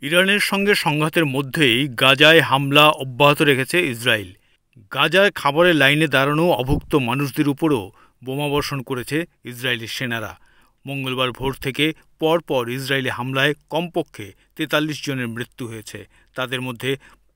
ইরানের সঙ্গে সংঘাতের মধ্যেই গাজায় হামলা অব্যাহত রেখেছে ইসরায়েল। গাজায় খাবারের লাইনে দাঁড়ানো অভুক্ত মানুষদের উপরও বোমাবর্ষণ করেছে ইসরায়েলি সেনারা। মঙ্গলবার ভোর থেকে পরপর ইসরায়েলি হামলায় কমপক্ষে ৪৩ জনের মৃত্যু হয়েছে। তাদের মধ্যে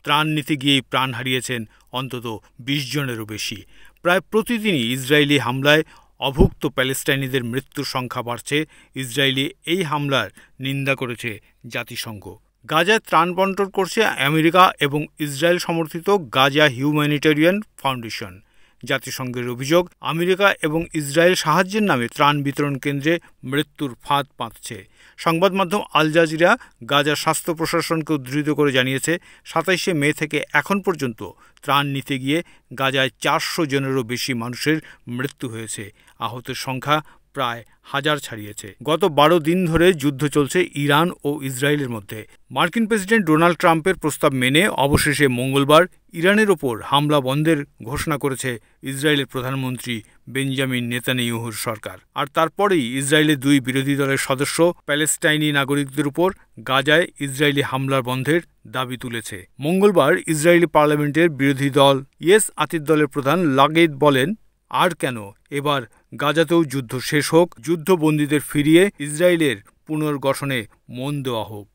ত্রাণ নিতে গিয়েই প্রাণ হারিয়েছেন অন্তত ২০ জনেরও বেশি। প্রায় প্রতিদিনই ইসরায়েলি হামলায় অভুক্ত প্যালেস্টাইনিদের মৃত্যুর সংখ্যা বাড়ছে। ইসরায়েলি এই হামলার নিন্দা করেছে জাতিসংঘ। গাজায় ত্রাণ বন্টন করছে আমেরিকা এবং ইসরায়েল সমর্থিত গাজা হিউম্যানিটেরিয়ান ফাউন্ডেশন। জাতিসংঘের অভিযোগ, আমেরিকা এবং ইসরায়েল সাহায্যের নামে ত্রাণ বিতরণ কেন্দ্রে মৃত্যুর ফাঁদ পাতছে। সংবাদ মাধ্যম আল জাজিরা গাজার স্বাস্থ্য প্রশাসনকে উদ্ধৃত করে জানিয়েছে, ২৭শে মে থেকে এখন পর্যন্ত ত্রাণ নিতে গিয়ে গাজায় ৪০০ জনেরও বেশি মানুষের মৃত্যু হয়েছে। আহতের সংখ্যা প্রায় ১,০০০ ছাড়িয়েছে। গত ১২ দিন ধরে যুদ্ধ চলছে ইরান ও ইসরায়েলের মধ্যে। মার্কিন প্রেসিডেন্ট ডোনাল্ড ট্রাম্পের প্রস্তাব মেনে অবশেষে মঙ্গলবার ইরানের ওপর হামলা বন্ধের ঘোষণা করেছে ইসরায়েলের প্রধানমন্ত্রী বেঞ্জামিন নেতানিয়াহুর সরকার। আর তারপরেই ইসরায়েলের দুই বিরোধী দলের সদস্য প্যালেস্টাইনি নাগরিকদের উপর গাজায় ইসরায়েলি হামলার বন্ধের দাবি তুলেছে। মঙ্গলবার ইসরায়েলি পার্লামেন্টের বিরোধী দল ইয়েস আতির দলের প্রধান লাগেদ বলেন, আর কেন, এবার গাজাতেও যুদ্ধ শেষ হোক, যুদ্ধবন্দীদের ফিরিয়ে ইসরায়েলের পুনর্গঠনে মন দেওয়া হোক।